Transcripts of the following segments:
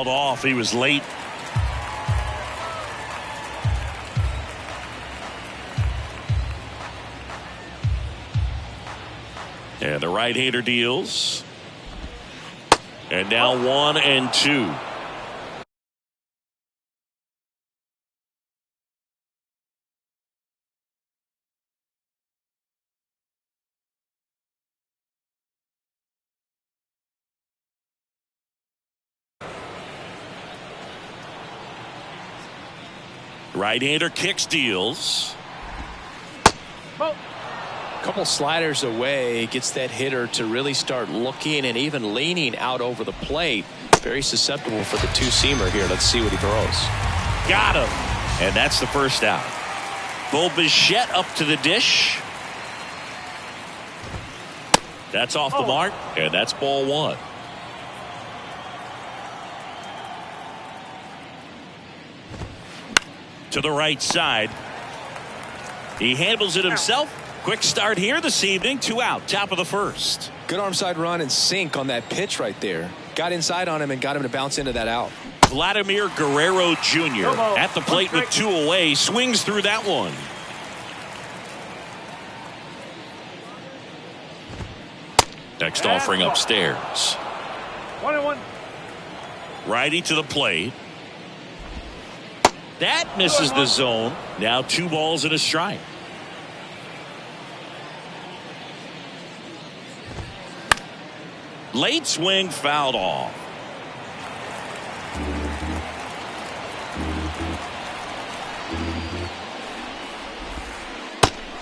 fouled off. He was late. And the right-hander deals. And now 1-2. Right-hander kicks, deals. Couple sliders away, gets that hitter to really start looking and even leaning out over the plate. Very susceptible for the two-seamer here. Let's see what he throws. Got him. And that's the first out. Bo Bichette up to the dish. That's off the mark, and that's ball one. To the right side. He handles it himself. Quick start here this evening. 2 out, top of the first. Good arm side run and sink on that pitch right there. Got inside on him and got him to bounce into that out. Vladimir Guerrero Jr. at the plate with 2 away. Swings through that one. Next offering upstairs. 1-1. Righty to the plate. That misses the zone. Now 2 balls and a strike. Late swing, fouled off.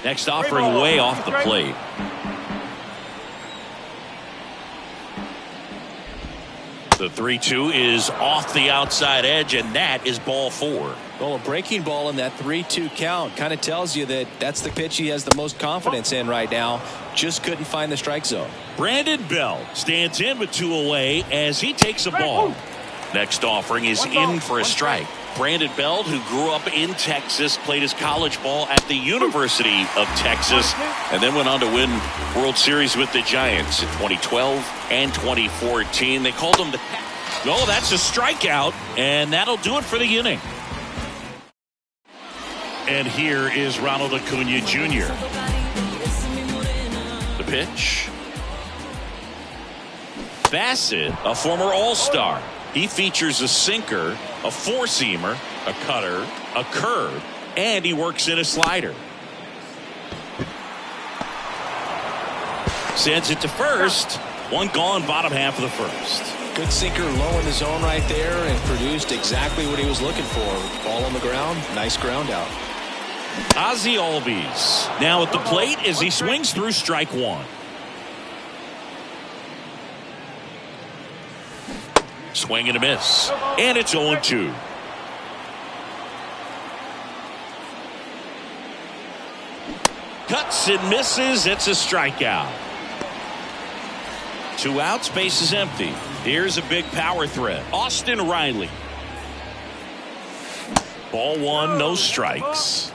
Next offering way off the plate. The 3-2 is off the outside edge, and that is ball 4. Well, a breaking ball in that 3-2 count kind of tells you that that's the pitch he has the most confidence in right now. Just couldn't find the strike zone. Brandon Bell stands in with 2 away as he takes a ball. Next offering is in for a strike. Brandon Bell, who grew up in Texas, played his college ball at the University of Texas, and then went on to win World Series with the Giants in 2012 and 2014. They called him the... Oh, that's a strikeout, and that'll do it for the inning. And here is Ronald Acuna Jr. The pitch. Bassett, a former All-Star. He features a sinker, a four-seamer, a cutter, a curve, and he works in a slider. Sends it to first. One gone, bottom half of the first. Good sinker low in the zone right there and produced exactly what he was looking for. Ball on the ground, nice ground out. Ozzie Albies now at the plate as he swings through strike one. Swing and a miss. And it's 0-2. Cuts and misses. It's a strikeout. 2 outs, base is empty. Here's a big power threat. Austin Riley. Ball 1, no strikes.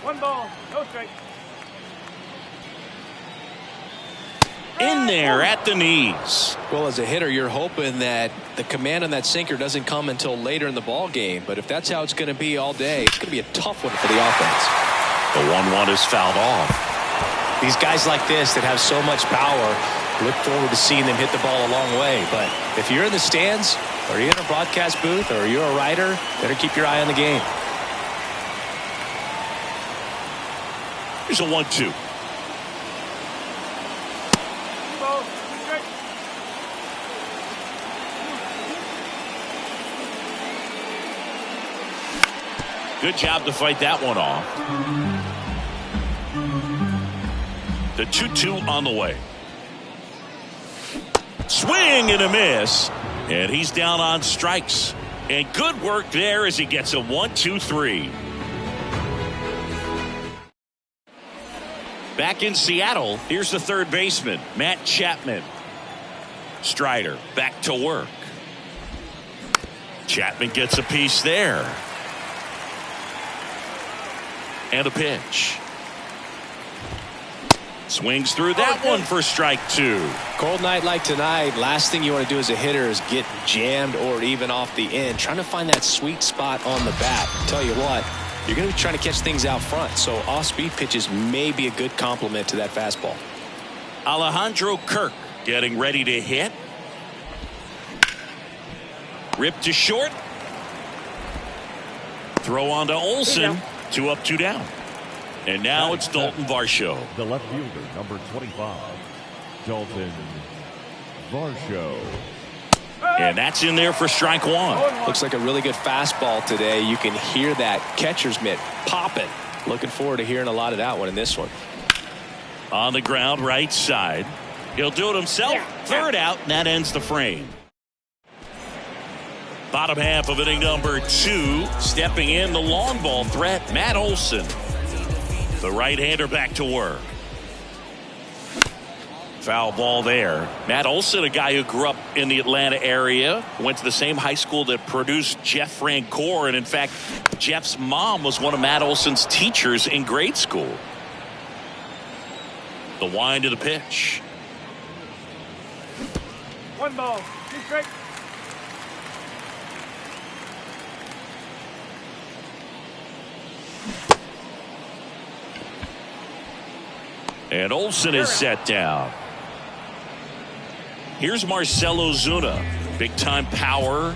1 ball, no strike. In there at the knees. Well, as a hitter, you're hoping that the command on that sinker doesn't come until later in the ball game. But if that's how it's going to be all day, it's going to be a tough one for the offense. The 1-1 is fouled off. These guys like this that have so much power, look forward to seeing them hit the ball a long way. But if you're in the stands, or you're in a broadcast booth, or you're a writer, better keep your eye on the game. Here's a 1-2. Good job to fight that one off. The 2-2 on the way. Swing and a miss. And he's down on strikes. And good work there as he gets a 1-2-3. Back in Seattle, here's the third baseman, Matt Chapman. Strider back to work. Chapman gets a piece there. And a pitch. Swings through that one for strike 2. Cold night like tonight, last thing you want to do as a hitter is get jammed or even off the end. Trying to find that sweet spot on the bat. Tell you what, you're going to be trying to catch things out front, so off-speed pitches may be a good complement to that fastball. Alejandro Kirk getting ready to hit. Ripped to short. Throw on to Olsen. 2 up, 2 down. And now it's Dalton Varsho. The left fielder, number 25, Dalton Varsho. And that's in there for strike 1. Looks like a really good fastball today. You can hear that catcher's mitt popping. Looking forward to hearing a lot of that one in this one. On the ground, right side. He'll do it himself. Third out, and that ends the frame. Bottom half of inning number 2. Stepping in the long ball threat, Matt Olson. The right-hander back to work. Foul ball there. Matt Olson, a guy who grew up in the Atlanta area, went to the same high school that produced Jeff Francoeur, and in fact, Jeff's mom was one of Matt Olson's teachers in grade school. The wind to the pitch. 1 ball, 2 strikes. And Olsen is set down. Here's Marcell Ozuna. Big time power.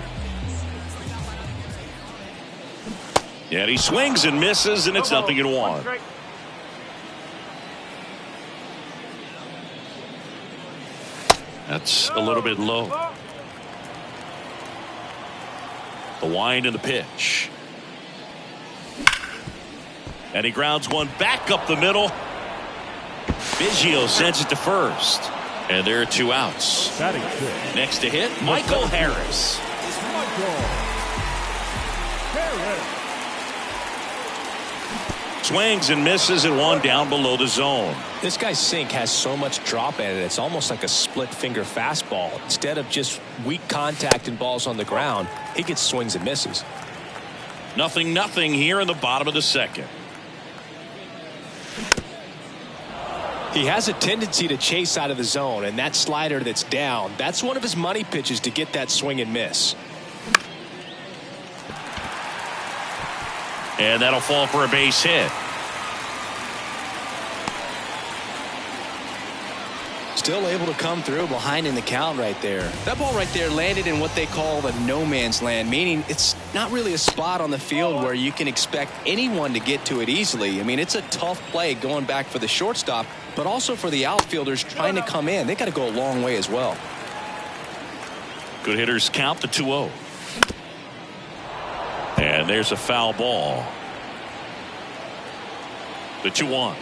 And he swings and misses, and it's 0-1. That's a little bit low. The wind and the pitch. And he grounds one back up the middle. Biggio sends it to first. And there are 2 outs. Next to hit, Michael Harris. Swings and misses at 1 down below the zone. This guy's sink has so much drop in it. It's almost like a split finger fastball. Instead of just weak contact and balls on the ground, he gets swings and misses. 0-0 here in the bottom of the 2nd. He has a tendency to chase out of the zone, and that slider that's down, that's one of his money pitches to get that swing and miss. And that'll fall for a base hit. Still able to come through behind in the count right there. That ball right there landed in what they call the no man's land, meaning it's not really a spot on the field where you can expect anyone to get to it easily. I mean, it's a tough play going back for the shortstop, but also for the outfielders trying to come in. They got to go a long way as well. Good hitters count the 2-0. And there's a foul ball. The 2-1.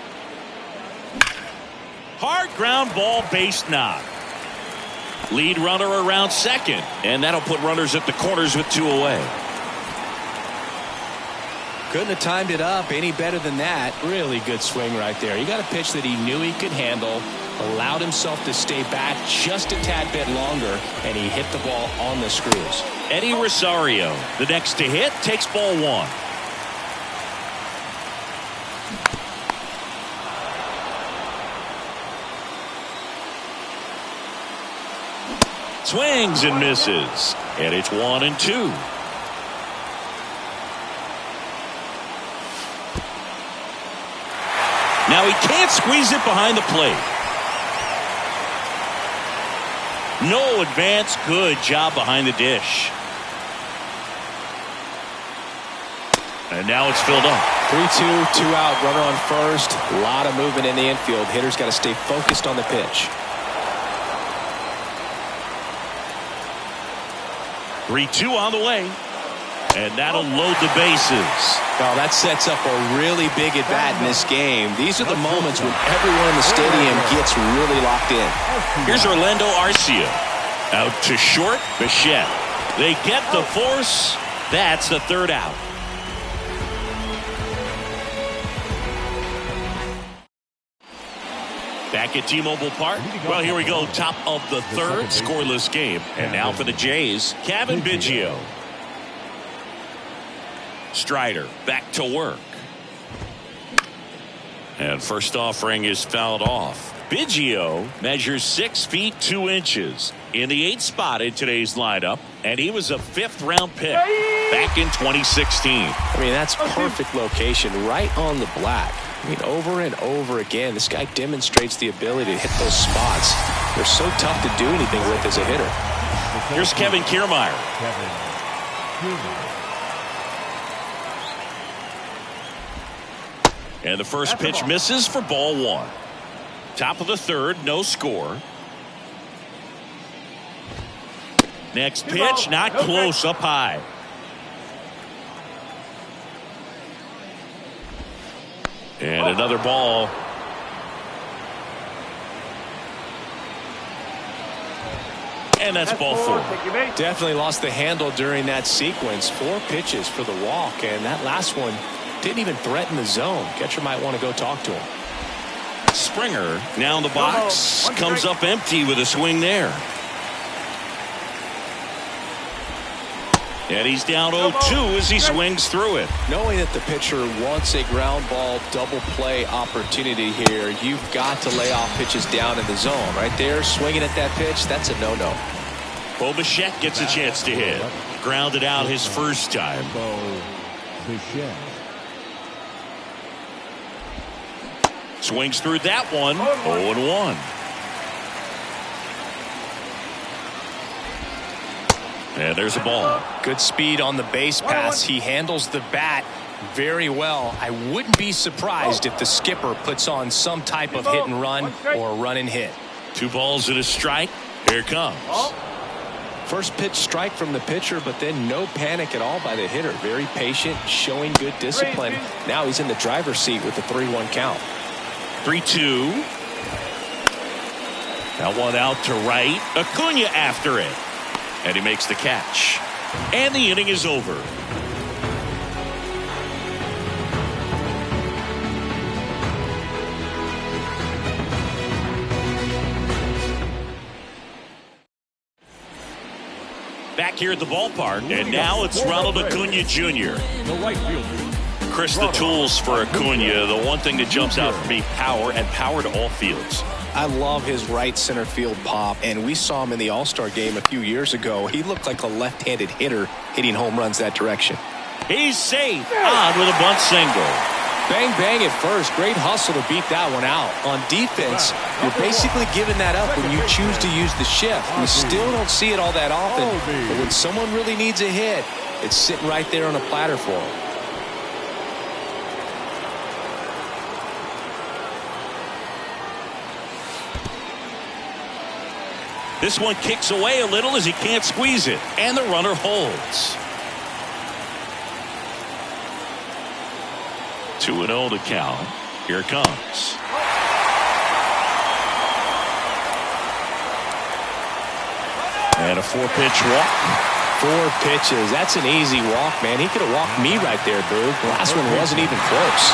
Hard ground ball, base knock. Lead runner around second, and that'll put runners at the corners with 2 away. Couldn't have timed it up any better than that. Really good swing right there. He got a pitch that he knew he could handle, allowed himself to stay back just a tad bit longer, and he hit the ball on the screws. Eddie Rosario, the next to hit, takes ball 1. Swings and misses, and it's 1-2. Now he can't squeeze it behind the plate. No advance. Good job behind the dish. And now it's filled up. 3-2, 2 out, runner on first. A lot of movement in the infield. Hitter's got to stay focused on the pitch. 3-2 on the way. And that'll load the bases. Well, that sets up a really big at bat in this game. These are the moments when everyone in the stadium gets really locked in. Here's Orlando Arcia. Out to short, Bichette. They get the force. That's the 3rd out. Back at T-Mobile Park. Well, here we go. Top of the 3rd. Scoreless game. And now for the Jays, Kevin Biggio. Strider back to work. And first offering is fouled off. Biggio measures 6 feet 2 inches in the 8th spot in today's lineup, and he was a 5th-round pick back in 2016. I mean, that's perfect location, right on the black. I mean, over and over again, this guy demonstrates the ability to hit those spots. They're so tough to do anything with as a hitter. Here's Kevin Kiermaier. And the first pitch misses for ball 1. Top of the 3rd, no score. Next pitch, not close, up high. And another ball. And that's ball 4. Definitely lost the handle during that sequence. 4 pitches for the walk, and that last one didn't even threaten the zone. Catcher might want to go talk to him. Springer now in the box, comes up empty with a swing there. And he's down 0-2 as he swings through it. Knowing that the pitcher wants a ground ball double play opportunity here, you've got to lay off pitches down in the zone. Right there, swinging at that pitch, that's a no-no. Bo Bichette gets a chance to hit. Grounded out his first time. Bo Bichette. Swings through that one. 0-1. And there's a ball. Good speed on the base pass. He handles the bat very well. I wouldn't be surprised if the skipper puts on some type of hit and run or run and hit. 2 balls and a strike. Here it comes. First pitch strike from the pitcher, but then no panic at all by the hitter. Very patient, showing good discipline. Now he's in the driver's seat with the 3-1 count. 3-2. That one out to right. Acuna after it. And he makes the catch. And the inning is over. Back here at the ballpark, and now it's Ronald Acuna Jr. The right fielder. Chris, the tools for Acuna, the one thing that jumps out for me, power, and power to all fields. I love his right center field pop, and we saw him in the All-Star game a few years ago. He looked like a left-handed hitter hitting home runs that direction. He's safe on with a bunt single. Bang, bang at first. Great hustle to beat that one out. On defense, you're basically giving that up when you choose to use the shift. We still don't see it all that often, but when someone really needs a hit, it's sitting right there on a platter for him. This one kicks away a little as he can't squeeze it. And the runner holds. 2-0 to count. Here it comes. And a 4-pitch walk. 4 pitches. That's an easy walk, man. He could have walked me right there, Boog. The last one wasn't even close.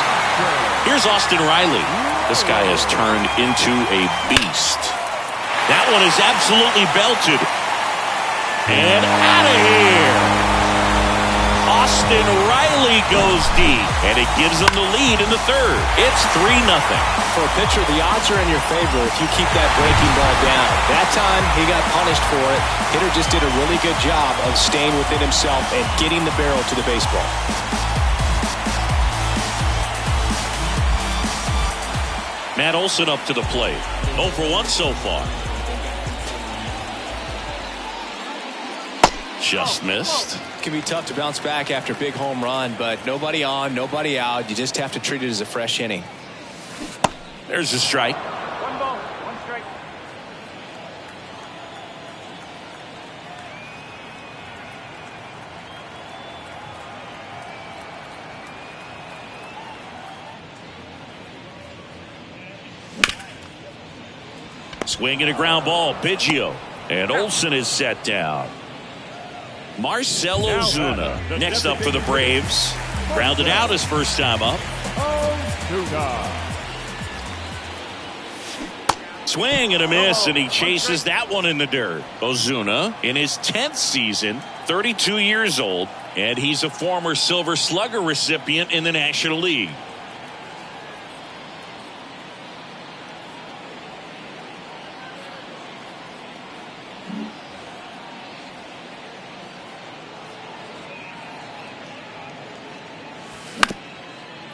Here's Austin Riley. This guy has turned into a beast. That one is absolutely belted. And out of here. Austin Riley goes deep. And it gives them the lead in the 3rd. It's 3-0. For a pitcher, the odds are in your favor if you keep that breaking ball down. That time, he got punished for it. Hitter just did a really good job of staying within himself and getting the barrel to the baseball. Matt Olson up to the plate. 0 for 1 so far. Just missed. It can be tough to bounce back after a big home run, but nobody on, nobody out. You just have to treat it as a fresh inning. There's a strike. 1 ball, 1 strike. Swing and a ground ball. Biggio. And Olson is set down. Marcell Ozuna next up for the Braves. Grounded out his first time up. Swing and a miss, and he chases that one in the dirt. Ozuna in his 10th season, 32 years old, and he's a former Silver Slugger recipient in the National League.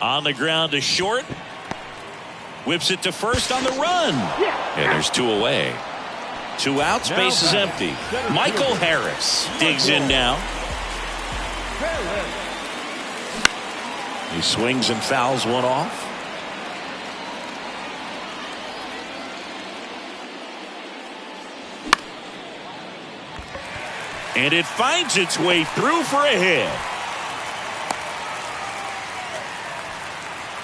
On the ground to short. Whips it to first on the run. And there's 2 away. 2 outs, base is empty. Michael Harris digs in now. He swings and fouls one off. And it finds its way through for a hit.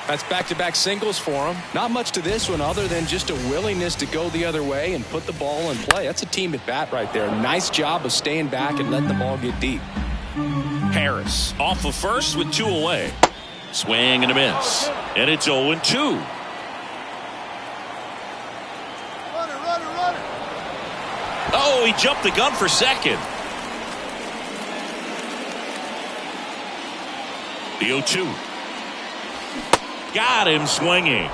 That's back-to-back singles for him. Not much to this one other than just a willingness to go the other way and put the ball in play. That's a team at bat right there. Nice job of staying back and letting the ball get deep. Harris off of first with 2 away. Swing and a miss. And it's 0-2. Oh, he jumped the gun for second. The 0-2. Got him swinging.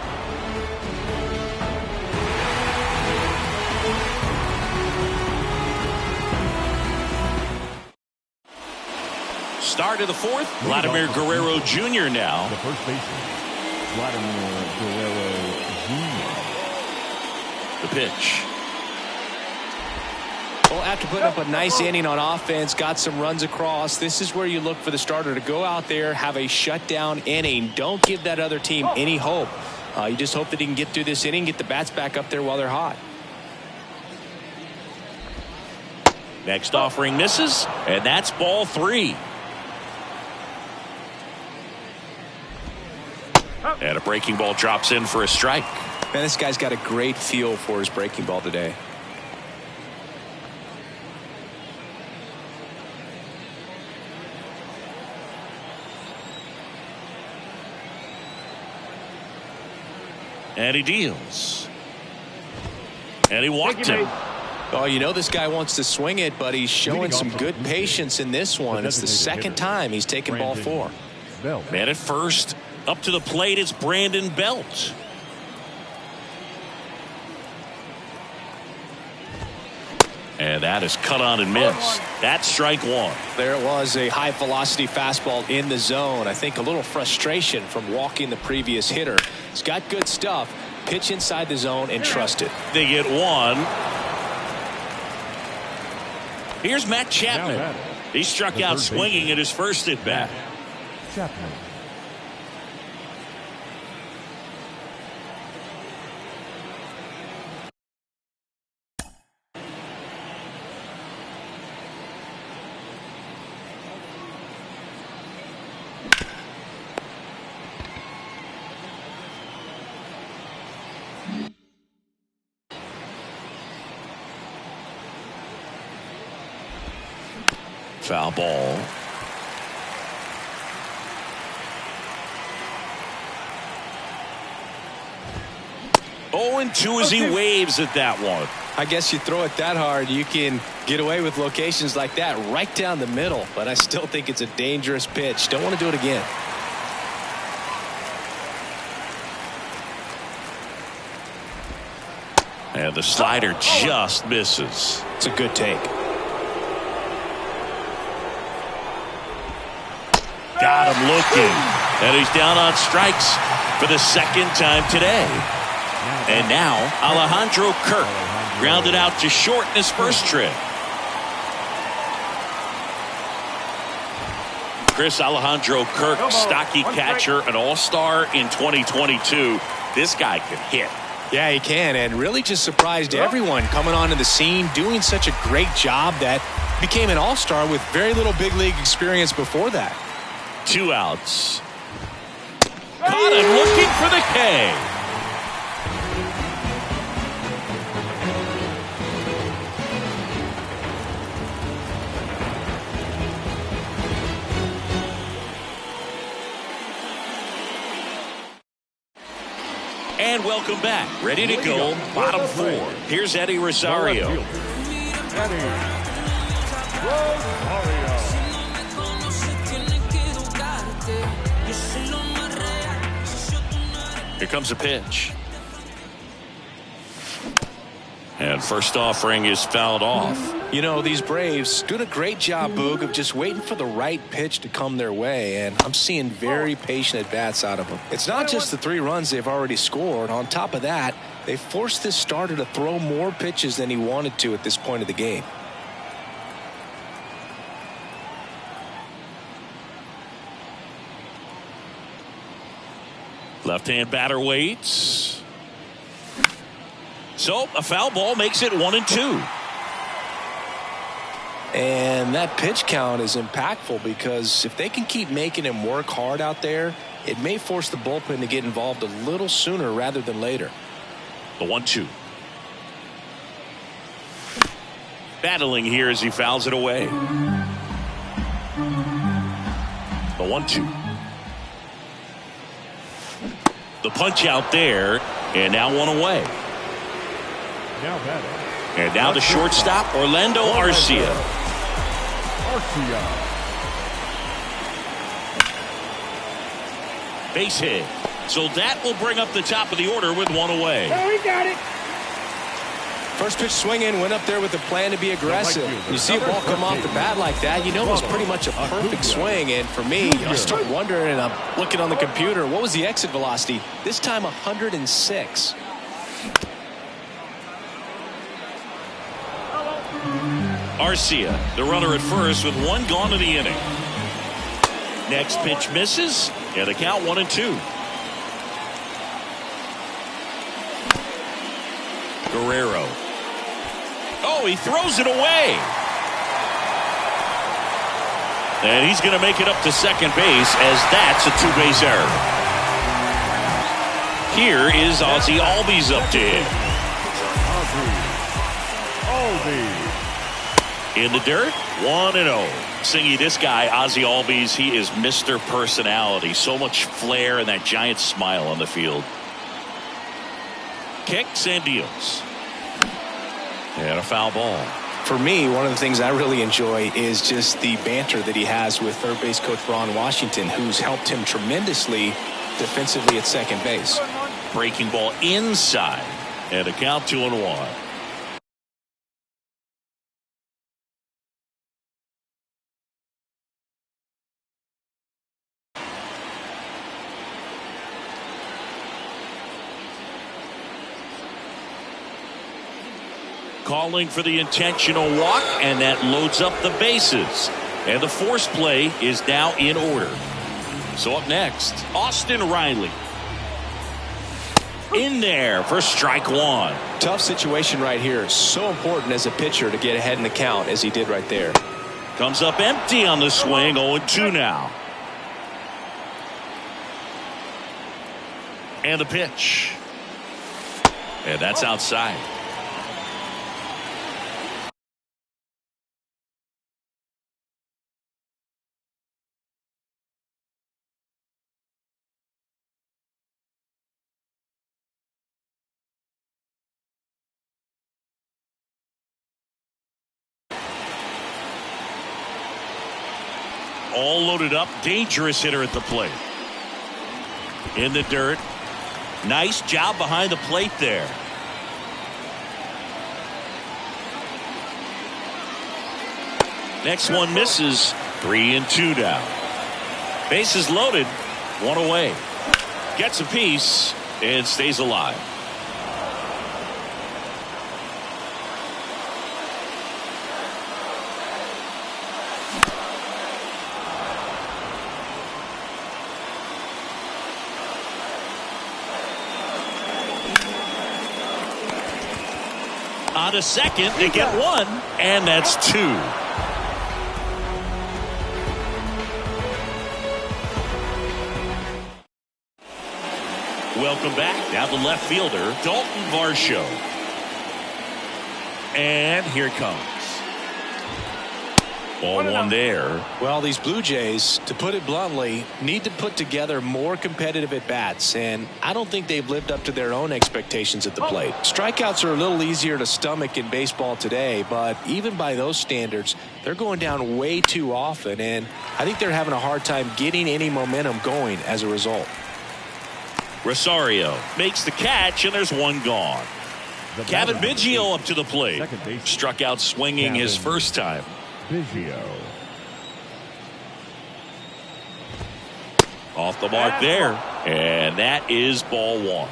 Start of the 4th. Vladimir Guerrero Jr. now. The first baseman, Vladimir Guerrero Jr. The pitch. Well, after putting up a nice inning on offense, got some runs across, this is where you look for the starter to go out there, have a shutdown inning. Don't give that other team any hope. You just hope that he can get through this inning, get the bats back up there while they're hot. Next offering misses, and that's ball 3. And a breaking ball drops in for a strike. Man, this guy's got a great feel for his breaking ball today. And he deals. And he walked him. Oh, you know this guy wants to swing it, but he's showing some good patience in this one. It's the second time he's taken ball 4. Man at first. Up to the plate is Brandon Belt. And that is cut on and missed. That's strike 1. There it was, a high velocity fastball in the zone. I think a little frustration from walking the previous hitter. He's got good stuff. Pitch inside the zone and trust it. They get 1. Here's Matt Chapman. He struck out swinging at his first at bat. Chapman. Foul ball. Oh, and 2 as he waves at that one. I guess you throw it that hard, you can get away with locations like that right down the middle. But I still think it's a dangerous pitch. Don't want to do it again. And the slider just misses. It's a good take. Got him looking. And he's down on strikes for the second time today. And now Alejandro Kirk grounded out to short in his first trip. Chris, Alejandro Kirk, stocky catcher, an all-star in 2022. This guy can hit. Yeah, he can, and really just surprised everyone coming onto the scene, doing such a great job that became an all-star with very little big league experience before that. 2 outs. Caught him looking for the K. And welcome back. Ready to go. Bottom 4. Here's Eddie Rosario. Here comes a pitch. And And first offering is fouled off. You know, these Braves doing a great job, Boog, of just waiting for the right pitch to come their way, and I'm seeing very patient at-bats out of them. It's not just the 3 runs they've already scored. On top of that, they forced this starter to throw more pitches than he wanted to at this point of the game. Left-hand batter waits. So a foul ball makes it 1-2. And that pitch count is impactful because if they can keep making him work hard out there, it may force the bullpen to get involved a little sooner rather than later. The 1-2. Battling here as he fouls it away. The 1-2. The punch out there, and now one away. Now batting. And now the shortstop, Orlando Arcia. Base hit. So that will bring up the top of the order with one away. Oh, he got it. First pitch swinging, went up there with a plan to be aggressive. You see a ball come off the bat like that, you know it was pretty much a perfect swing. And for me, I start wondering, and I'm looking on the computer, what was the exit velocity? This time 106. Arcia, the runner at first with one gone in the inning. Next pitch misses, and the count 1-2. Guerrero. Oh, he throws it away. And he's going to make it up to second base as that's a 2-base error. Here is Ozzie Albies up to hit. In the dirt, 1-0. Singy, this guy, Ozzie Albies, he is Mr. Personality. So much flair and that giant smile on the field. Kicks and deals. And a foul ball. For me, one of the things I really enjoy is just the banter that he has with third base coach Ron Washington, who's helped him tremendously defensively at second base. Breaking ball inside. And a count 2-1. Calling for the intentional walk, and that loads up the bases. And the force play is now in order. So up next, Austin Riley. In there for strike one. Tough situation right here. So important as a pitcher to get ahead in the count as he did right there. Comes up empty on the swing, 0-2 now. And the pitch. And that's outside. All loaded up, dangerous hitter at the plate. In the dirt. Nice job behind the plate there. Next one misses. 3-2 now. Bases loaded. One away. Gets a piece and stays alive. On to second, they get one, and that's two. Welcome back. Now the left fielder, Dalton Varsho. And here it comes. Ball one there. Well, these Blue Jays, to put it bluntly, need to put together more competitive at-bats, and I don't think they've lived up to their own expectations at the plate. Strikeouts are a little easier to stomach in baseball today, but even by those standards, they're going down way too often, and I think they're having a hard time getting any momentum going as a result. Rosario makes the catch, and there's one gone. Kevin Biggio up to the plate. Struck out swinging his first time. Biggio. Off the mark there. And that is ball one.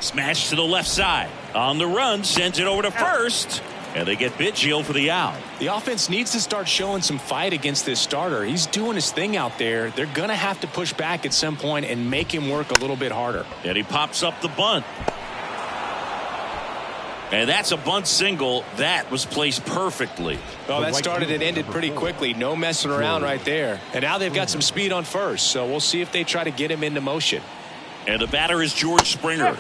Smash to the left side. On the run, sends it over to first. And they get Biggio for the out. The offense needs to start showing some fight against this starter. He's doing his thing out there. They're going to have to push back at some point and make him work a little bit harder. And he pops up the bunt. And that's a bunt single. That was placed perfectly. Well, that started and ended pretty quickly. No messing around right there. And now they've got some speed on first. So we'll see if they try to get him into motion. And the batter is George Springer.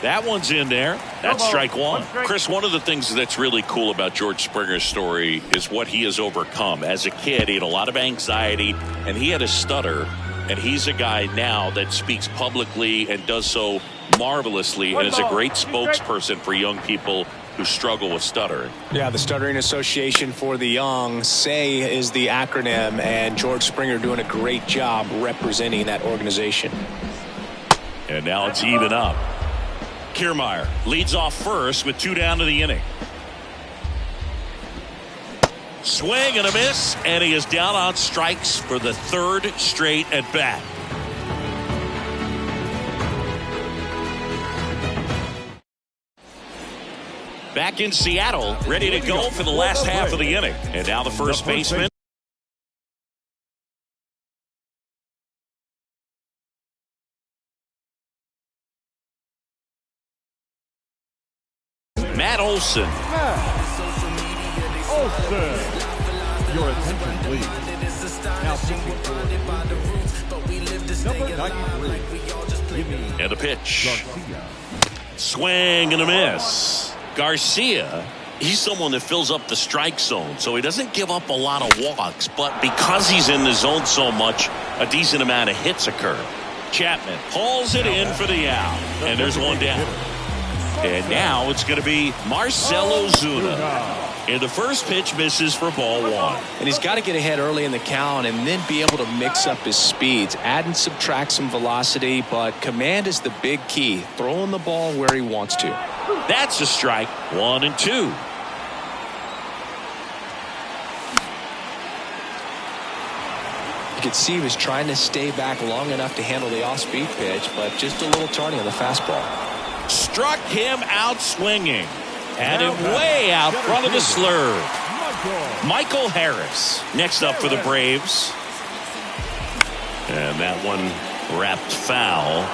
That one's in there. That's strike one. Chris, one of the things that's really cool about George Springer's story is what he has overcome. As a kid, he had a lot of anxiety, and he had a stutter. And he's a guy now that speaks publicly and does so marvelously and is a great spokesperson for young people who struggle with stuttering. Yeah, the Stuttering Association for the Young, SAY is the acronym, and George Springer doing a great job representing that organization. And now it's even up. Kiermaier leads off first with 2 down to the inning. Swing and a miss, and he is down on strikes for the 3rd straight at bat. Back in Seattle, ready to go for the last half of the inning. And now the first baseman. Matt Olson. Your attention, please. Now, number 93. And a pitch. Garcia. Swing and a miss. Garcia, he's someone that fills up the strike zone, so he doesn't give up a lot of walks, but because he's in the zone so much, a decent amount of hits occur. Chapman hauls it in for the out, and there's one down. And now it's going to be Marcell Ozuna. And the first pitch misses for ball one. And he's got to get ahead early in the count and then be able to mix up his speeds, add and subtract some velocity, but command is the big key. Throwing the ball where he wants to. That's a strike. 1 and 2. You could see he was trying to stay back long enough to handle the off-speed pitch, but just a little tardy on the fastball. Struck him out swinging. Had him way out front of the slurve. Michael Harris next up for the Braves. And that one wrapped foul.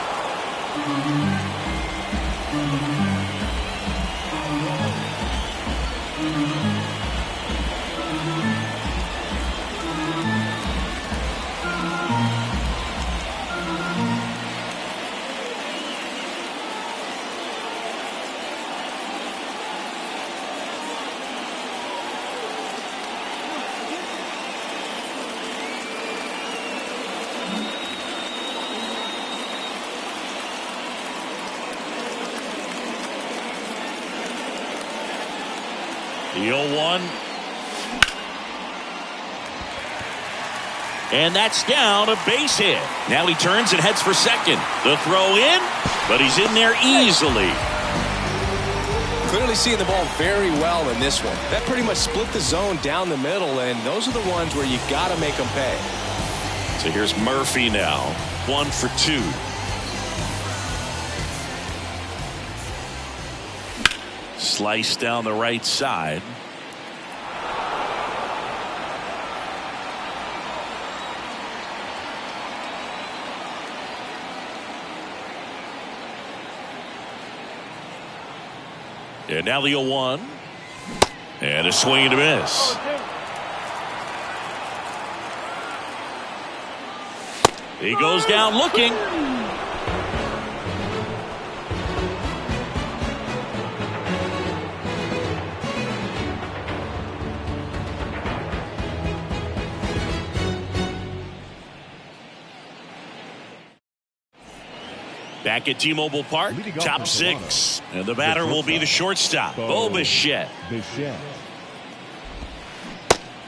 The 0-1. And that's down, a base hit. Now he turns and heads for second. The throw in, but he's in there easily. Clearly seeing the ball very well in this one. That pretty much split the zone down the middle, and those are the ones where you got to make them pay. So here's Murphy now. 1 for 2. Slice down the right side. And now the 0-1. And a swing and a miss. He goes down looking. Back at T-Mobile Park, top 6. And the batter will be the shortstop, Bo Bichette.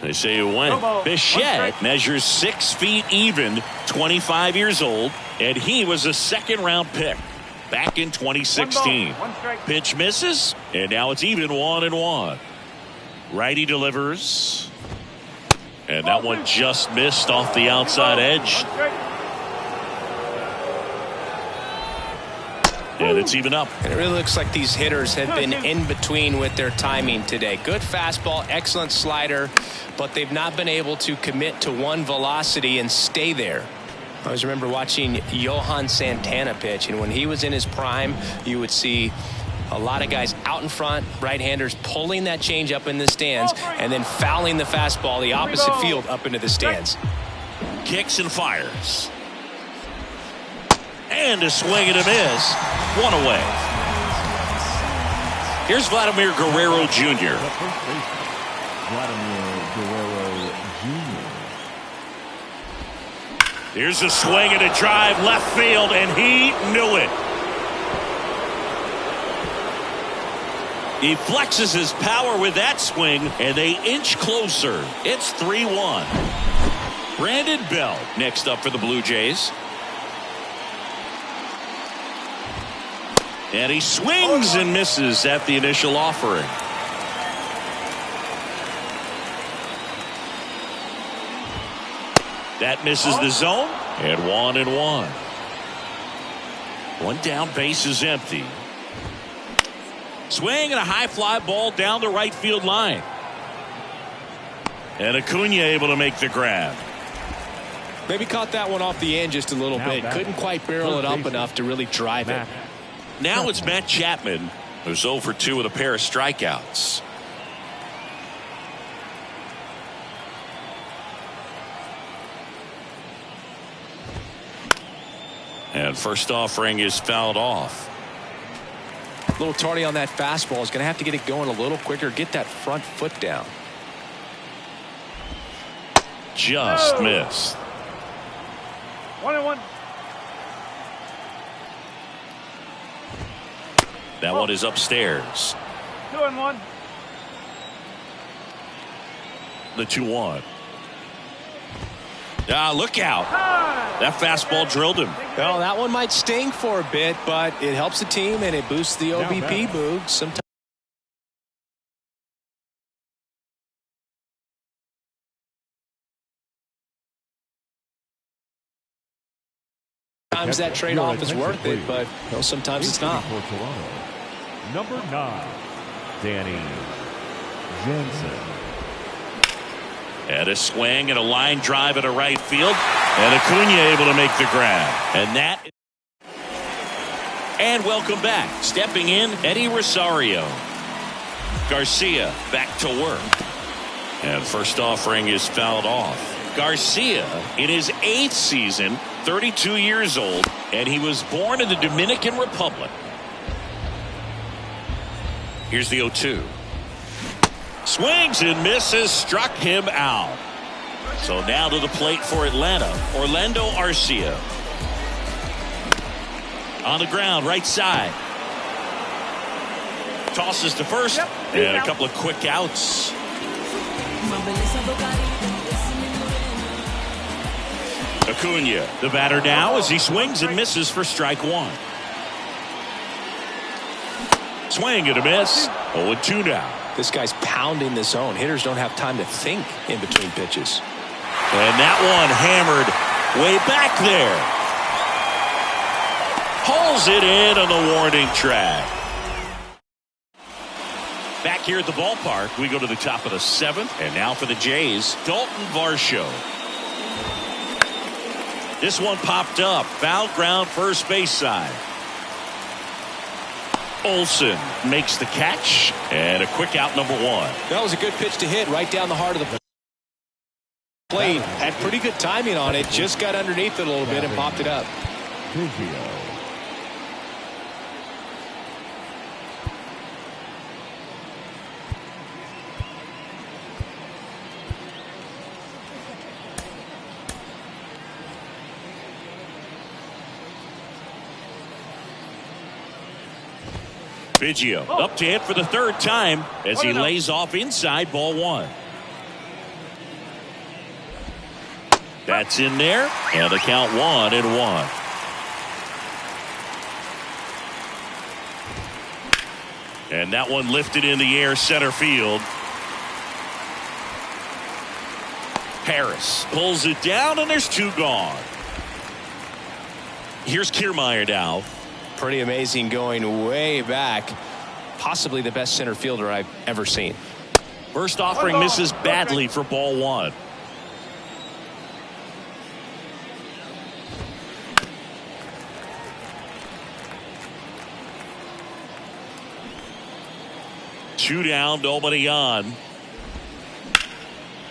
They say you win. Bichette measures 6 feet even, 25 years old, and he was a second-round pick back in 2016. Pitch misses, and now it's even 1-1. Righty delivers, and that one just missed off the outside edge. And it's even up. And it really looks like these hitters have been in between with their timing today. Good fastball, excellent slider, but they've not been able to commit to one velocity and stay there. I always remember watching Johan Santana pitch, and when he was in his prime, you would see a lot of guys out in front, right-handers pulling that change up in the stands and then fouling the fastball the opposite field up into the stands. Kicks and fires. And a swing and a miss. One away. Here's Vladimir Guerrero Jr. Vladimir Guerrero Jr. Here's a swing and a drive left field, and he knew it. He flexes his power with that swing, and they inch closer. It's 3-1. Brandon Belt next up for the Blue Jays. And he swings and misses at the initial offering. That misses the zone, and 1-1. One down, base is empty. Swing and a high fly ball down the right field line. And Acuna able to make the grab. Maybe caught that one off the end just a little bit. Couldn't quite barrel it up enough to really drive it. Now it's Matt Chapman, who's 0 for 2 with a pair of strikeouts. And first offering is fouled off. A little tardy on that fastball. Is going to have to get it going a little quicker. Get that front foot down. Just missed. 1-1. That one is upstairs. 2-1. The 2-1. Look out. That fastball drilled him. Well, that one might sting for a bit, but it helps the team and it boosts the OBP boog. Sometimes that trade-off is worth it, but sometimes it's not. For Toronto, number 9, Danny Jansen. And a swing and a line drive at a right field. And Acuna able to make the grab. And welcome back. Stepping in, Eddie Rosario. Garcia back to work. And first offering is fouled off. Garcia in his 8th season, 32 years old, and he was born in the Dominican Republic. Here's the 0-2. Swings and misses, struck him out. So now to the plate for Atlanta, Orlando Arcia. On the ground, right side. Tosses to first, and a couple of quick outs. Acuna, the batter now as he swings and misses for strike 1. Swing and a miss. 0-2 now. This guy's pounding the zone. Hitters don't have time to think in between pitches. And that one hammered way back there. Hauls it in on the warning track. Back here at the ballpark, we go to the top of the 7th. And now for the Jays, Dalton Varsho. This one popped up. Foul ground first base side. Olsen makes the catch. And a quick out, number 1. That was a good pitch to hit right down the heart of the plate. Had pretty good timing on it. Just got underneath it a little bit and popped it up. Biggio up to hit for the 3rd time as he lays off inside, ball 1. That's in there, and the count 1-1. And that one lifted in the air center field. Harris pulls it down, and there's 2 gone. Here's Kiermaier now. Pretty amazing, going way back. Possibly the best center fielder I've ever seen. First offering misses badly for ball 1. Two down, nobody on.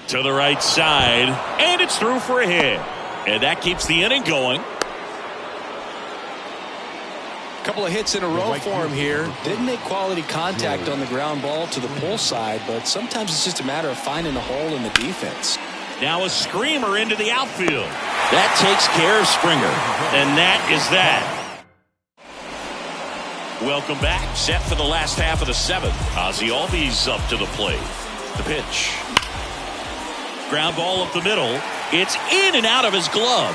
To the right side, and it's through for a hit. And that keeps the inning going. Couple of hits in a row for him here. Didn't make quality contact on the ground ball to the pull side, but sometimes it's just a matter of finding a hole in the defense. Now a screamer into the outfield. That takes care of Springer. And that is that. Welcome back. Set for the last half of the 7th. Ozzie Albies up to the plate. The pitch. Ground ball up the middle. It's in and out of his glove.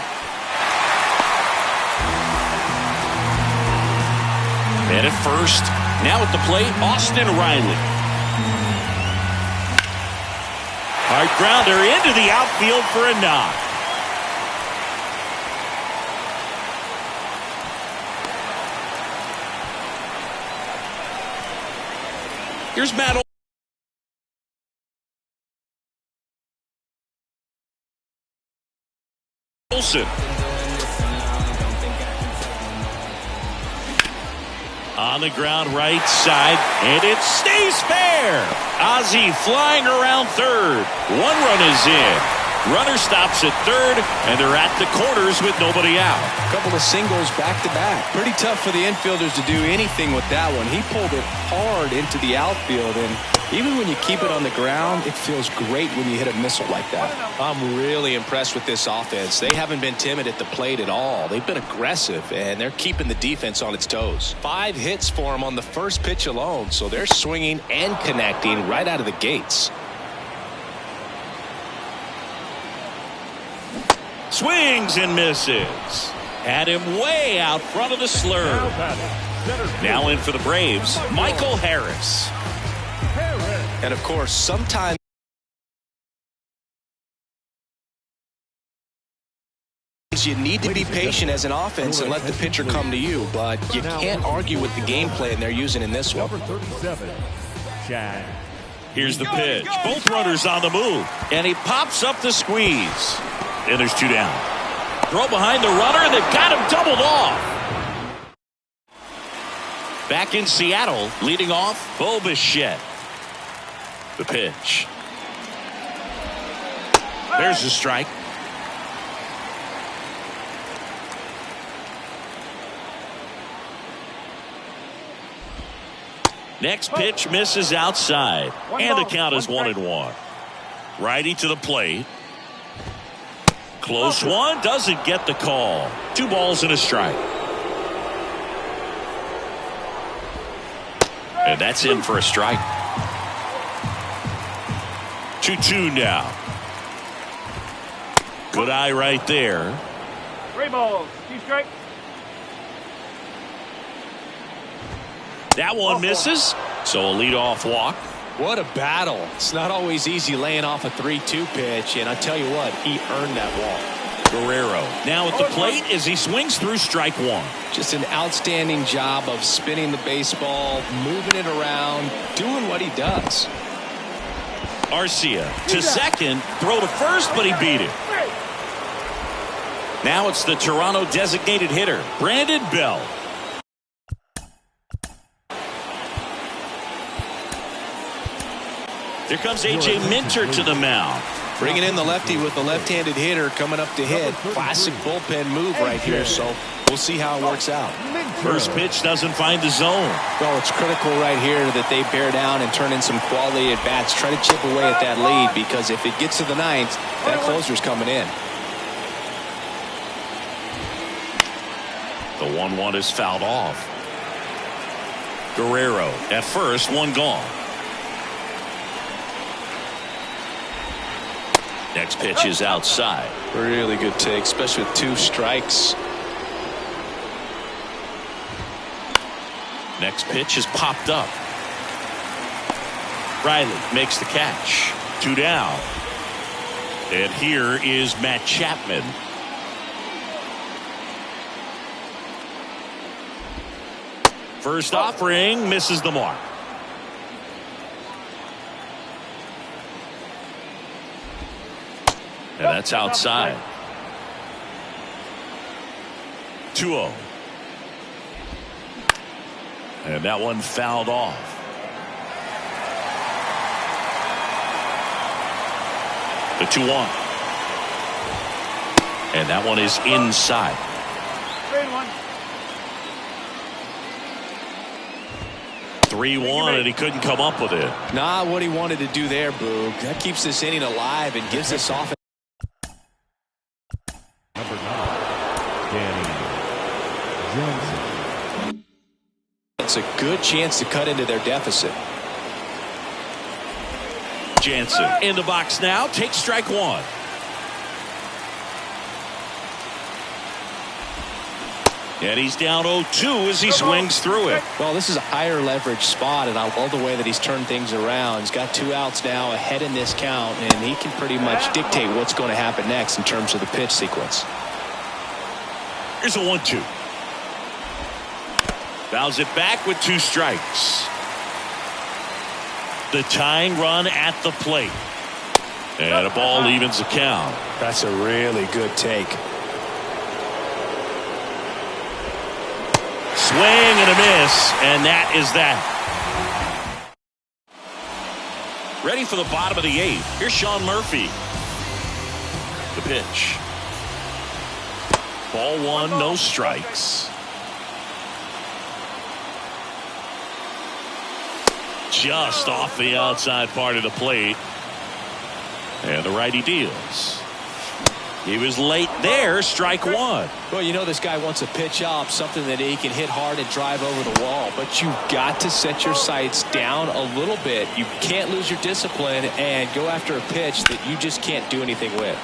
And at first, now at the plate, Austin Riley. Hard grounder into the outfield for a knock. Here's Matt Olson. On the ground right side, and it stays fair. Ozzie flying around third. 1 run is in. Runner stops at third, and they're at the corners with nobody out. A couple of singles back to back. Pretty tough for the infielders to do anything with that one. He pulled it hard into the outfield, and even when you keep it on the ground, it feels great when you hit a missile like that. I'm really impressed with this offense. They haven't been timid at the plate at all. They've been aggressive, and they're keeping the defense on its toes. 5 hits for them on the first pitch alone, so they're swinging and connecting right out of the gates. Swings and misses. Had him way out front of the slur. Now in for the Braves, Michael Harris. And of course, sometimes you need to be patient as an offense and let the pitcher come to you, but you can't argue with the game plan they're using in this one. Number 37, Chad. Here's the pitch. Both runners on the move, and he pops up the squeeze. And there's 2 down. Throw behind the runner, and they've got him doubled off. Back in Seattle, leading off, Bo Bichette. The pitch. There's a strike. Next pitch misses outside, and the count is 1-1. Righty to the plate. Close one, doesn't get the call. 2 balls and a strike. And that's in for a strike. 2-2 now. Good eye right there. 3 balls, 2 strikes. That one misses, so a leadoff walk. What a battle. It's not always easy laying off a 3-2 pitch, and I tell you what, he earned that walk. Guerrero now at the plate as he swings through strike 1. Just an outstanding job of spinning the baseball, moving it around, doing what he does. Arcia to second, throw to first, but he beat it. Now it's the Toronto designated hitter, Brandon Bell. Here comes A.J. Minter to the mound. Bringing in the lefty with the left-handed hitter coming up to hit. Classic bullpen move right here, so we'll see how it works out. First pitch doesn't find the zone. Well, it's critical right here that they bear down and turn in some quality at-bats. Try to chip away at that lead, because if it gets to the 9th, that closer's coming in. The 1-1 is fouled off. Guerrero at first, 1 gone. Next pitch is outside. Really good take, especially with 2 strikes. Next pitch is popped up. Riley makes the catch. 2 down. And here is Matt Chapman. First offering misses the mark. And that's outside. 2-0. And that one fouled off. The 2-1. And that one is inside. 3-1, and he couldn't come up with it. Not what he wanted to do there, Boog. That keeps this inning alive and gives this offense. Number 9, Danny Johnson. It's a good chance to cut into their deficit. Jansen in the box now. Takes strike 1. And he's down 0-2 as he swings through it. Well, this is a higher leverage spot, and I love the way that he's turned things around. He's got 2 outs now ahead in this count, and he can pretty much dictate what's going to happen next in terms of the pitch sequence. Here's a 1-2. Fouls it back with 2 strikes. The tying run at the plate. And a ball evens the count. That's a really good take. Swing and a miss, and that is that. Ready for the bottom of the 8th. Here's Sean Murphy. The pitch. Ball 1, no strikes. Just off the outside part of the plate. And the righty deals. He was late there, strike 1. Well, you know this guy wants a pitch up, something that he can hit hard and drive over the wall. But you've got to set your sights down a little bit. You can't lose your discipline and go after a pitch that you just can't do anything with.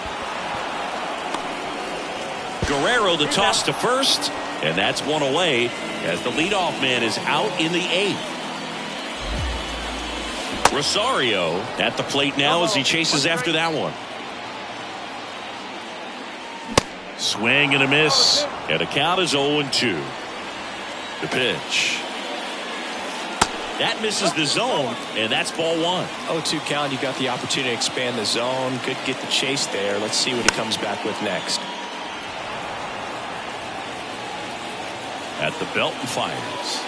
Guerrero the toss to first, and that's 1 away as the leadoff man is out in the 8th. Rosario at the plate now as he chases after that one. Swing and a miss, and the count is 0-2. The pitch. That misses the zone, and that's ball 1. 0-2 count. You got the opportunity to expand the zone. Could get the chase there. Let's see what he comes back with next. At the belt and fires.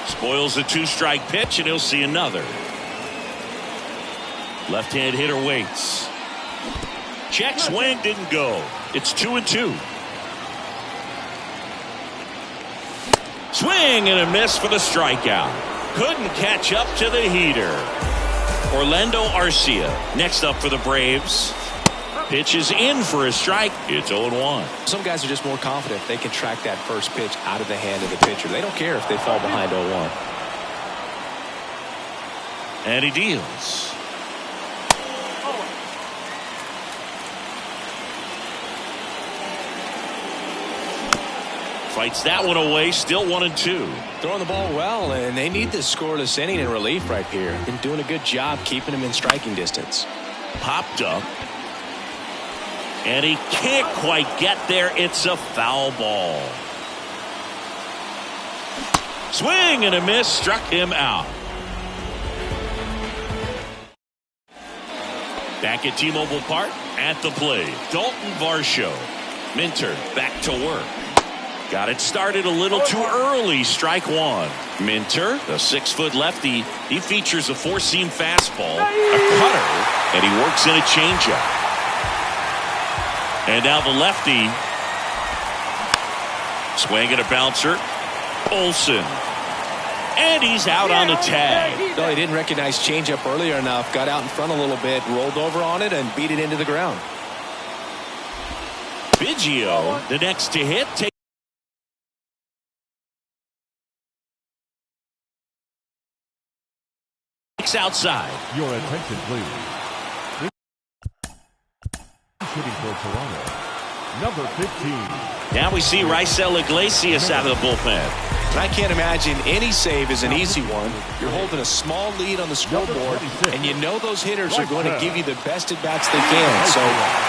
Spoils the 2-strike pitch, and he'll see another. Left-hand hitter waits. Check swing, didn't go. It's 2-2. Swing and a miss for the strikeout. Couldn't catch up to the heater. Orlando Arcia next up for the Braves. Pitch is in for a strike. It's 0-1. Some guys are just more confident they can track that first pitch out of the hand of the pitcher. They don't care if they fall behind 0-1. And he deals. Fights that one away, still 1-2. Throwing the ball well, and they need this scoreless inning in relief right here. Been doing a good job keeping him in striking distance. Popped up. And he can't quite get there. It's a foul ball. Swing and a miss, struck him out. Back at T-Mobile Park, at the plate, Dalton Varsho. Minter back to work. Got it started a little too early. Strike 1. Minter, the 6-foot lefty, he features a 4-seam fastball, a cutter, and he works in a changeup. And now the lefty. Swing and a bouncer. Olsen. And he's out on the tag. No, he didn't recognize changeup earlier enough. Got out in front a little bit, rolled over on it, and beat it into the ground. Biggio, the next to hit, takes outside. Your attention, please. hitting for Toronto, number 15. Now we see Raisel Iglesias out of the bullpen. And I can't imagine any save is an easy one. You're holding a small lead on the scoreboard, and you know those hitters are going to give you the best at-bats they can. So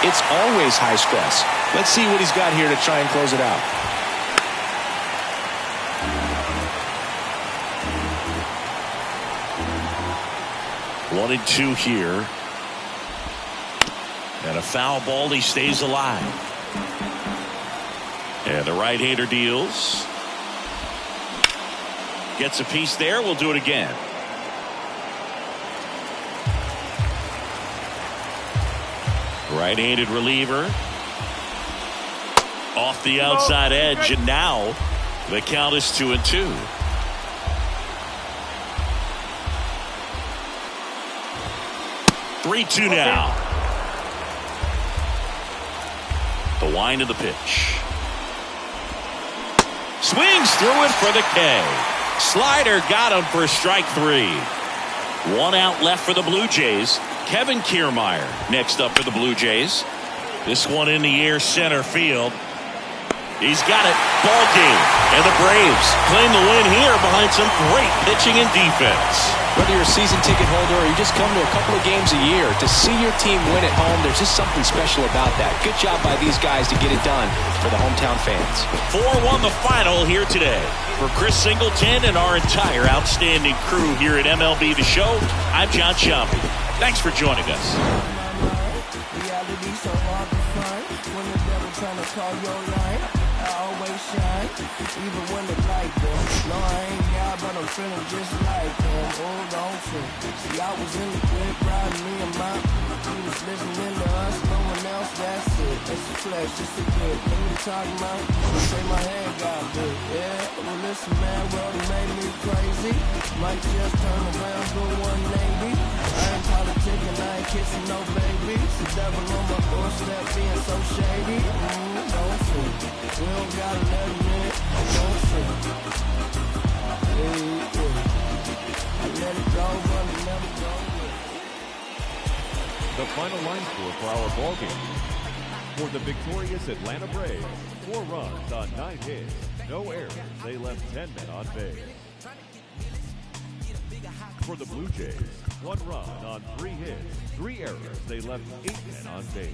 it's always high stress. Let's see what he's got here to try and close it out. 1-2 here. And a foul ball. He stays alive. And the right-hander deals. Gets a piece there. We'll do it again. Right-handed reliever. Off the outside edge. And now the count is 2-2. Three-two now. The wind of the pitch. Swings through it for the K. Slider got him for strike 3. 1 out left for the Blue Jays. Kevin Kiermaier next up for the Blue Jays. This one in the air center field. He's got it. Ball game. And the Braves claim the win here behind some great pitching and defense. Whether you're a season ticket holder or you just come to a couple of games a year, to see your team win at home, there's just something special about that. Good job by these guys to get it done for the hometown fans. 4-1 the final here today. For Chris Singleton and our entire outstanding crew here at MLB The Show, I'm John Sciambi. Thanks for joining us. Even when the light goes, no, I ain't God, but I'm feeling just like him. Hold on to. See, I was in the whip, riding me and my. He was listening to us, no one else. That's it. It's a flesh, it's a kid. What you talking about? You say my head got big. Yeah, well listen, man, well it made me crazy. Might just turn around, go 180. I ain't politicking, I ain't kissing no baby. It's the devil on my doorstep, being so shady. Don't see. We don't gotta let him in. Don't see. I let it go, but it never go. The final line score for our ball game. For the victorious Atlanta Braves, 4 runs on 9 hits, no errors. They left 10 men on base. For the Blue Jays, 1 run on 3 hits, 3 errors. They left 8 men on base.